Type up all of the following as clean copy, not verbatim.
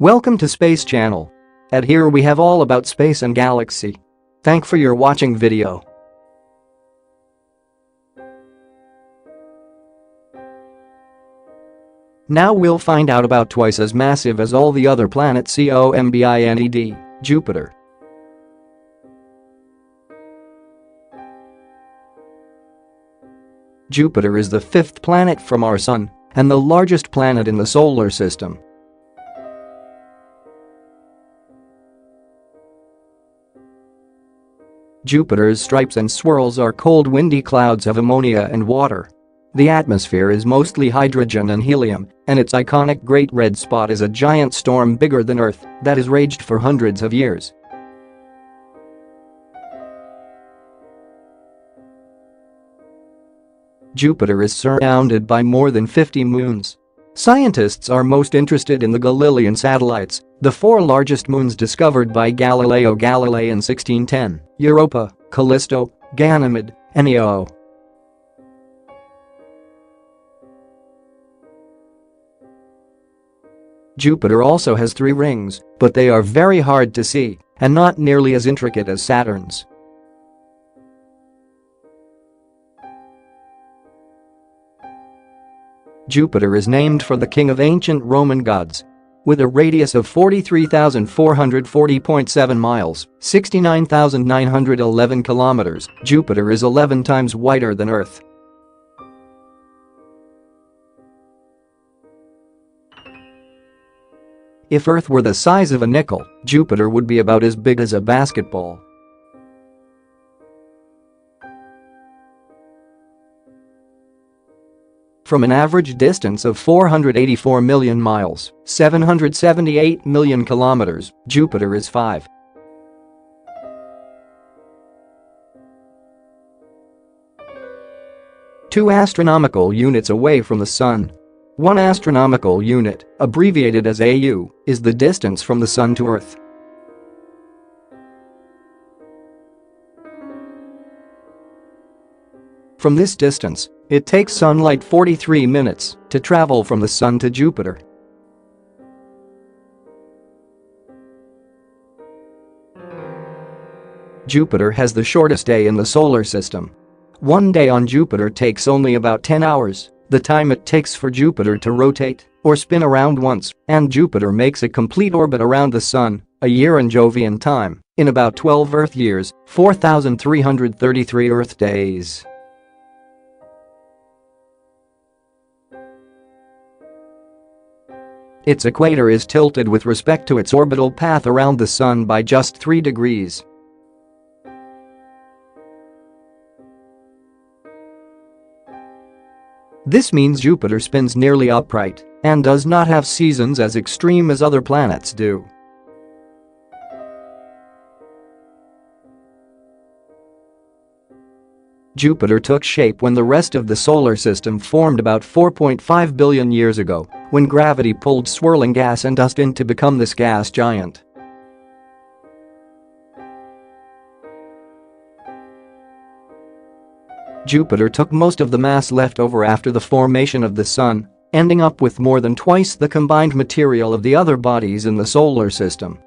Welcome to Space Channel. At here we have all about space and galaxy. Thank for your watching video. Now we'll find out about twice as massive as all the other planets COMBINED, Jupiter. Jupiter is the fifth planet from our Sun and the largest planet in the solar system. Jupiter's stripes and swirls are cold windy clouds of ammonia and water. The atmosphere is mostly hydrogen and helium, and its iconic Great Red Spot is a giant storm bigger than Earth that has raged for hundreds of years. Jupiter is surrounded by more than 50 moons. Scientists are most interested in the Galilean satellites, the four largest moons discovered by Galileo Galilei in 1610: Europa, Callisto, Ganymede, and Io. Jupiter also has 3 rings, but they are very hard to see and not nearly as intricate as Saturn's. Jupiter is named for the king of ancient Roman gods. With a radius of 43,440.7 miles, 69,911 kilometers, Jupiter is 11 times wider than Earth. If Earth were the size of a nickel, Jupiter would be about as big as a basketball. From an average distance of 484 million miles, 778 million kilometers, Jupiter is 5.2 astronomical units away from the Sun. 1 astronomical unit, abbreviated as AU, is the distance from the Sun to Earth. From this distance, it takes sunlight 43 minutes to travel from the Sun to Jupiter. Jupiter has the shortest day in the solar system. One day on Jupiter takes only about 10 hours, the time it takes for Jupiter to rotate or spin around once, and Jupiter makes a complete orbit around the Sun, a year in Jovian time, in about 12 Earth years, 4,333 Earth days. Its equator is tilted with respect to its orbital path around the Sun by just 3 degrees. This means Jupiter spins nearly upright and does not have seasons as extreme as other planets do. Jupiter took shape when the rest of the solar system formed about 4.5 billion years ago, when gravity pulled swirling gas and dust in to become this gas giant. Jupiter took most of the mass left over after the formation of the Sun, ending up with more than twice the combined material of the other bodies in the solar system.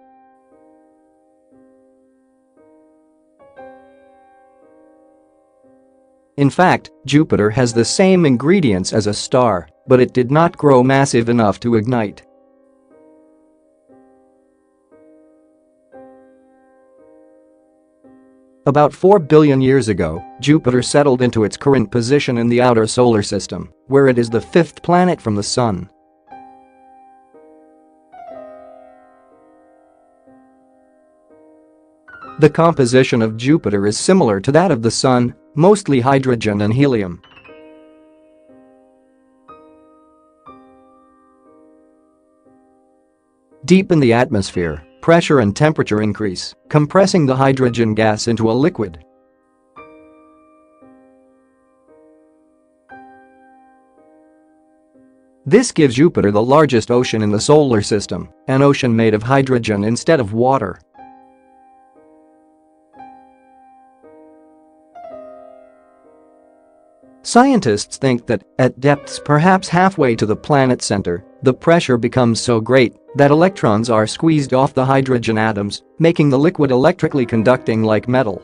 In fact, Jupiter has the same ingredients as a star, but it did not grow massive enough to ignite. About 4 billion years ago, Jupiter settled into its current position in the outer solar system, where it is the 5th planet from the Sun. The composition of Jupiter is similar to that of the Sun, mostly hydrogen and helium. Deep in the atmosphere, pressure and temperature increase, compressing the hydrogen gas into a liquid. This gives Jupiter the largest ocean in the solar system, an ocean made of hydrogen instead of water. Scientists think that, at depths perhaps halfway to the planet's center, the pressure becomes so great that electrons are squeezed off the hydrogen atoms, making the liquid electrically conducting like metal.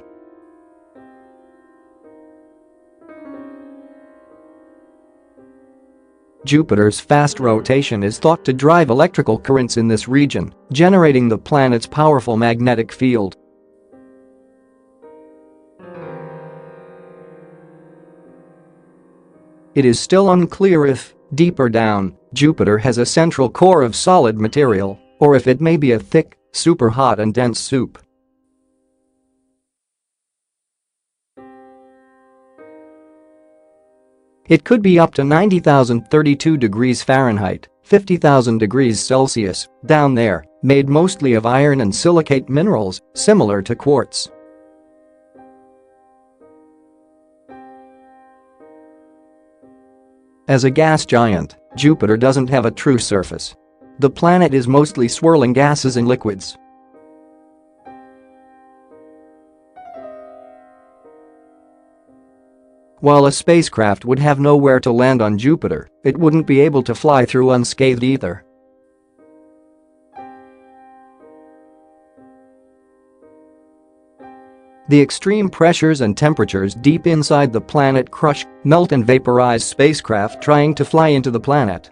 Jupiter's fast rotation is thought to drive electrical currents in this region, generating the planet's powerful magnetic field. It is still unclear if, deeper down, Jupiter has a central core of solid material, or if it may be a thick, super-hot and dense soup. It could be up to 90,032 degrees Fahrenheit, 50,000 degrees Celsius, down there, made mostly of iron and silicate minerals, similar to quartz. As a gas giant, Jupiter doesn't have a true surface. The planet is mostly swirling gases and liquids. While a spacecraft would have nowhere to land on Jupiter, it wouldn't be able to fly through unscathed either. The extreme pressures and temperatures deep inside the planet crush, melt and vaporize spacecraft trying to fly into the planet.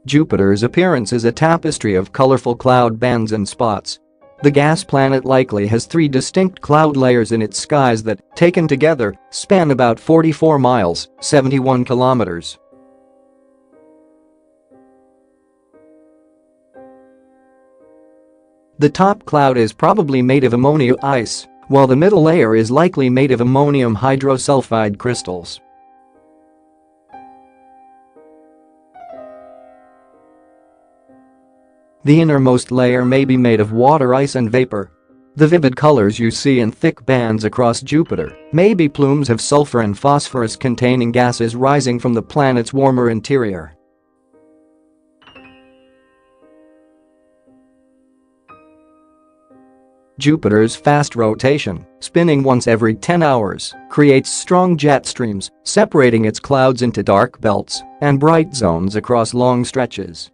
Jupiter's appearance is a tapestry of colorful cloud bands and spots. The gas planet likely has 3 distinct cloud layers in its skies that, taken together, span about 44 miles, 71 kilometers. The top cloud is probably made of ammonia ice, while the middle layer is likely made of ammonium hydrosulfide crystals. The innermost layer may be made of water ice and vapor. The vivid colors you see in thick bands across Jupiter may be plumes of sulfur and phosphorus-containing gases rising from the planet's warmer interior. Jupiter's fast rotation, spinning once every 10 hours, creates strong jet streams, separating its clouds into dark belts and bright zones across long stretches.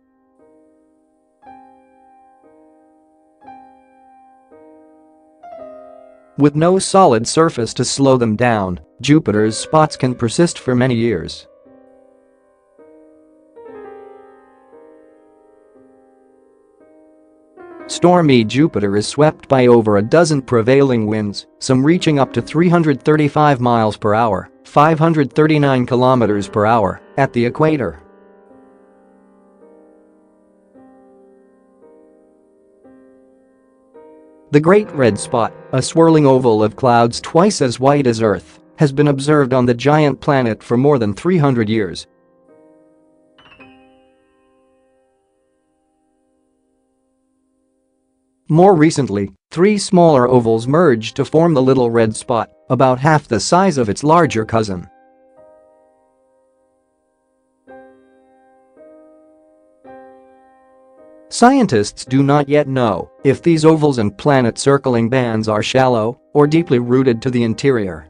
With no solid surface to slow them down, Jupiter's spots can persist for many years. Stormy Jupiter is swept by over a dozen prevailing winds, some reaching up to 335 miles per hour, 539 kilometers per hour, at the equator. The Great Red Spot, a swirling oval of clouds twice as white as Earth, has been observed on the giant planet for more than 300 years. More recently, 3 smaller ovals merged to form the Little Red Spot, about half the size of its larger cousin. Scientists do not yet know if these ovals and planet-circling bands are shallow or deeply rooted to the interior.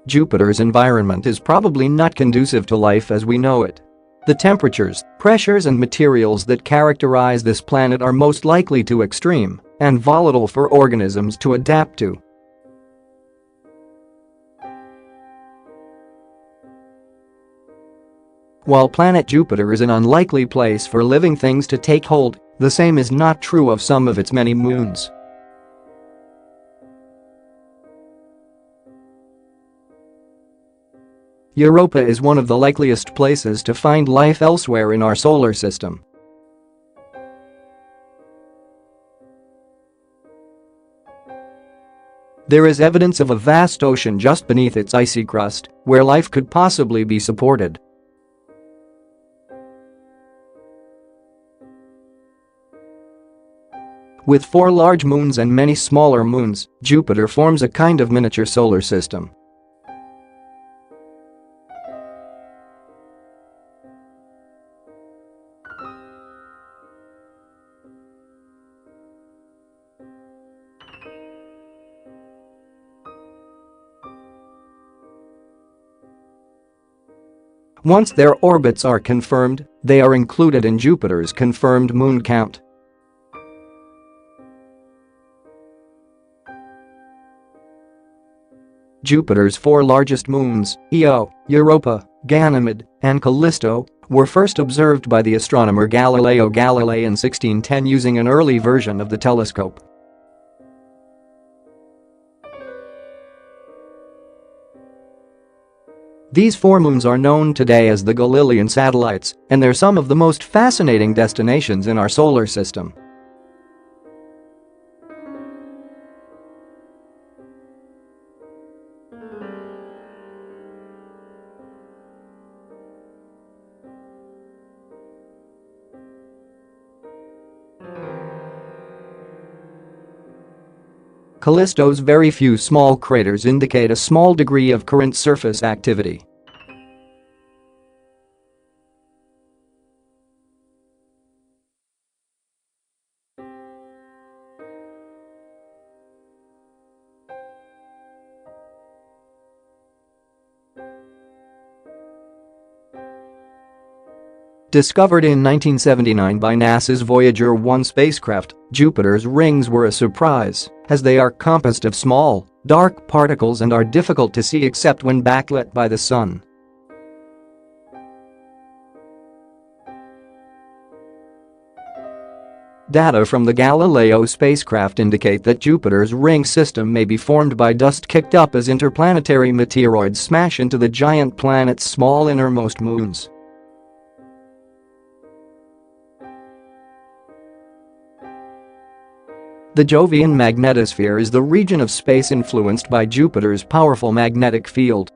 Jupiter's environment is probably not conducive to life as we know it. The temperatures, pressures and materials that characterize this planet are most likely too extreme and volatile for organisms to adapt to. While planet Jupiter is an unlikely place for living things to take hold, the same is not true of some of its many moons. Europa is one of the likeliest places to find life elsewhere in our solar system. There is evidence of a vast ocean just beneath its icy crust, where life could possibly be supported. With 4 large moons and many smaller moons, Jupiter forms a kind of miniature solar system. Once their orbits are confirmed, they are included in Jupiter's confirmed moon count. Jupiter's four largest moons, Io, Europa, Ganymede, and Callisto, were first observed by the astronomer Galileo Galilei in 1610 using an early version of the telescope. These four moons are known today as the Galilean satellites, and they're some of the most fascinating destinations in our solar system. Callisto's very few small craters indicate a small degree of current surface activity. Discovered in 1979 by NASA's Voyager 1 spacecraft, Jupiter's rings were a surprise, as they are composed of small, dark particles and are difficult to see except when backlit by the sun. Data from the Galileo spacecraft indicate that Jupiter's ring system may be formed by dust kicked up as interplanetary meteoroids smash into the giant planet's small innermost moons. The Jovian magnetosphere is the region of space influenced by Jupiter's powerful magnetic field.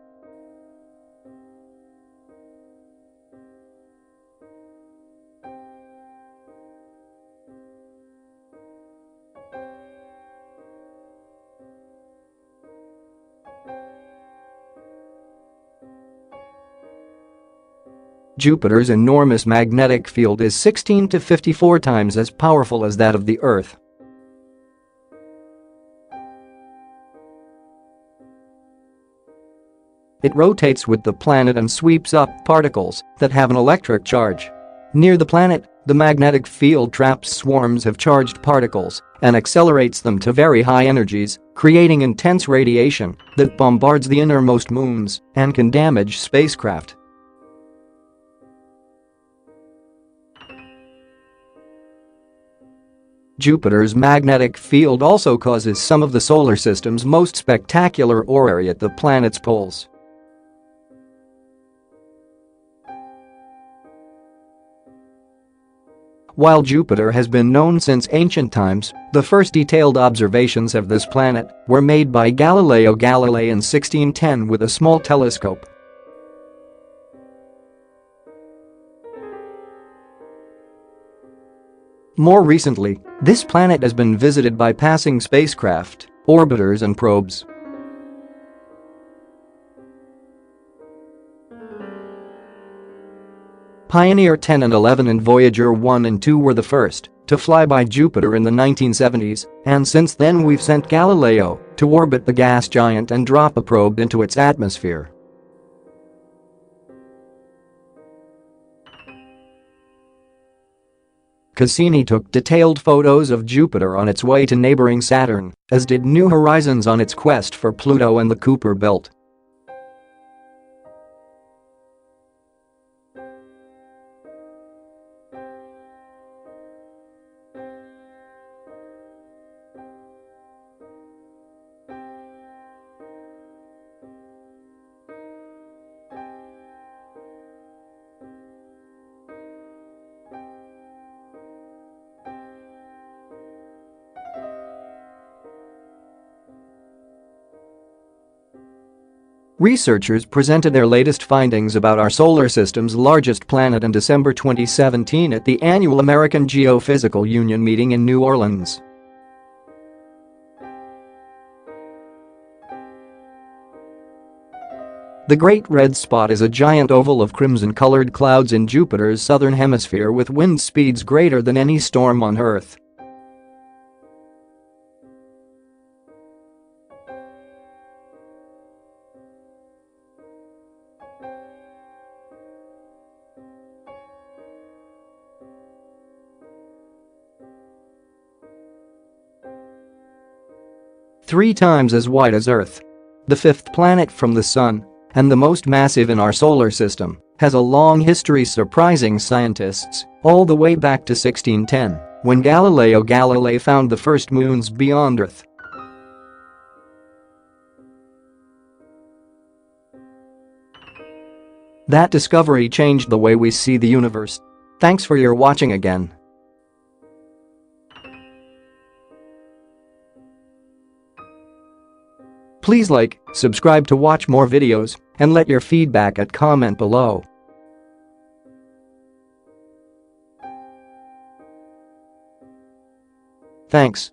Jupiter's enormous magnetic field is 16 to 54 times as powerful as that of the Earth. It rotates with the planet and sweeps up particles that have an electric charge. Near the planet, the magnetic field traps swarms of charged particles and accelerates them to very high energies, creating intense radiation that bombards the innermost moons and can damage spacecraft. Jupiter's magnetic field also causes some of the solar system's most spectacular aurorae at the planet's poles. While Jupiter has been known since ancient times, the first detailed observations of this planet were made by Galileo Galilei in 1610 with a small telescope. More recently, this planet has been visited by passing spacecraft, orbiters and probes. Pioneer 10 and 11 and Voyager 1 and 2 were the first to fly by Jupiter in the 1970s, and since then we've sent Galileo to orbit the gas giant and drop a probe into its atmosphere. Cassini took detailed photos of Jupiter on its way to neighboring Saturn, as did New Horizons on its quest for Pluto and the Kuiper Belt. Researchers presented their latest findings about our solar system's largest planet in December 2017 at the annual American Geophysical Union meeting in New Orleans. The Great Red Spot is a giant oval of crimson-colored clouds in Jupiter's southern hemisphere with wind speeds greater than any storm on Earth. 3 times as wide as Earth. The fifth planet from the Sun, and the most massive in our solar system, has a long history surprising scientists all the way back to 1610, when Galileo Galilei found the first moons beyond Earth. That discovery changed the way we see the universe. Thanks for your watching again. Please like, subscribe to watch more videos, and let your feedback at comment below. Thanks.